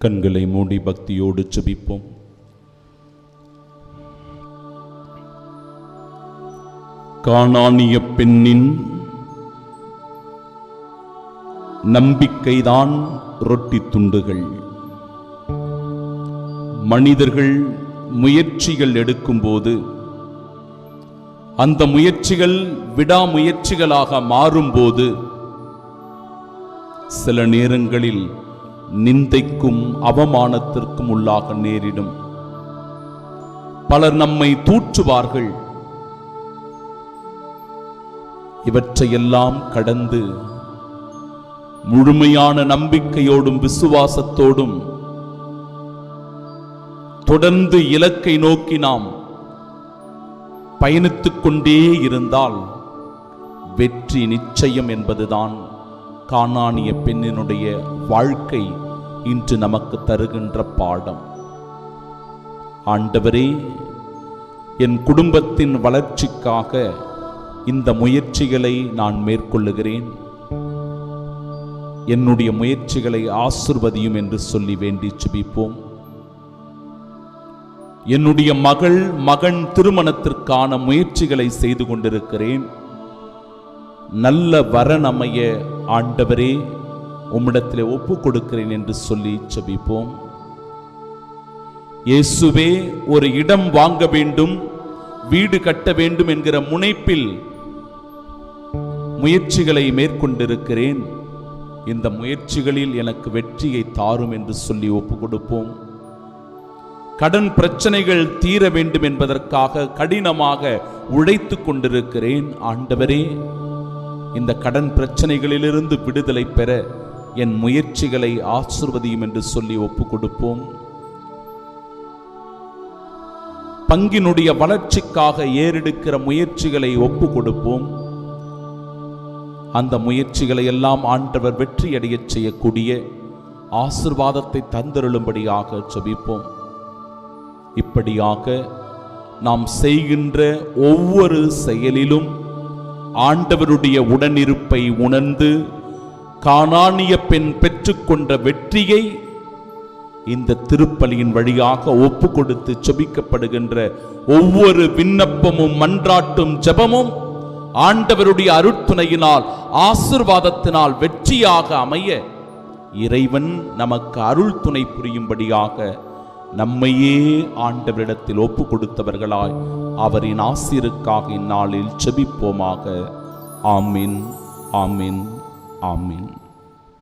கண்களை மூடி பக்தியோடு ஜெபிப்போம். கானானிய பெண்ணின் நம்பிக்கைதான் ரொட்டி துண்டுகள். மனிதர்கள் முயற்சிகள் எடுக்கும்போது அந்த முயற்சிகள் விடாமுயற்சிகளாக மாறும்போது சில நேரங்களில் நிந்தைக்கும் அவமானத்திற்கும் உள்ளாக நேரிடும். பலர் நம்மை தூற்றுவார்கள். இவற்றையெல்லாம் கடந்து முழுமையான நம்பிக்கையோடும் விசுவாசத்தோடும் தொடர்ந்து இலக்கை நோக்கி நாம் பயணித்துக் கொண்டே இருந்தால் வெற்றி நிச்சயம் என்பதுதான் கானானிய பெண்ணினுடைய வாழ்க்கை இன்று நமக்கு தருகின்ற பாடம். ஆண்டவரே, என் குடும்பத்தின் வளர்ச்சிக்காக இந்த முயற்சிகளை நான் மேற்கொள்ளுகிறேன், என்னுடைய முயற்சிகளை ஆசிர்வதியும் என்று சொல்லி வேண்டி ஜெபிப்போம். என்னுடைய மகன் திருமணத்திற்கான முயற்சிகளை செய்து கொண்டிருக்கிறேன். நல்ல வரன் அமைய ஆண்டவரே உம்மிடத்திலே ஒப்பு கொடுக்கிறேன் என்று சொல்லி ஜெபிப்போம். இயேசுவே, ஒரு இடம் வாங்க வேண்டும், வீடு கட்ட வேண்டும் என்கிற முனைப்பில் முயற்சிகளை மேற்கொண்டிருக்கிறேன். இந்த முயற்சிகளில் எனக்கு வெற்றியை தாரும் என்று சொல்லி ஒப்பு கொடுப்போம். கடன் பிரச்சனைகள் தீர வேண்டும் என்பதற்காக கடினமாக உழைத்து கொண்டிருக்கிறேன். ஆண்டவரே, இந்த கடன் பிரச்சனைகளிலிருந்து விடுதலை பெற என் முயற்சிகளை ஆசீர்வதியும் என்று சொல்லி ஒப்பு கொடுப்போம். பங்கினுடைய வளர்ச்சிக்காக ஏறெடுக்கிற முயற்சிகளை ஒப்பு கொடுப்போம். அந்த முயற்சிகளை எல்லாம் ஆண்டவர் வெற்றியடைய செய்யக்கூடிய ஆசீர்வாதத்தை தந்தருளும்படியாக ஜெபிப்போம். இப்படியாக நாம் செய்கின்ற ஒவ்வொரு செயலிலும் ஆண்டவருடைய உடனிருப்பை உணர்ந்து கானானிய பெண் பெற்றுக்கொண்ட வெற்றியை இந்த திருப்பலியின் வழியாக ஒப்பு கொடுத்து ஜெபிக்கப்படுகின்ற ஒவ்வொரு விண்ணப்பமும் மன்றாட்டும் ஜெபமும் ஆண்டவருடைய அருட்துணையினால் ஆசீர்வாதத்தினால் வெற்றியாக அமைய இறைவன் நமக்கு அருள் துணை புரியும்படியாக நம்மையே ஆண்டவரிடத்தில் ஒப்பு கொடுத்தவர்களாய் அவரின் ஆசீருக்காக இந்நாளில் ஜெபிப்போமாக. ஆமீன், ஆமீன், ஆமீன்.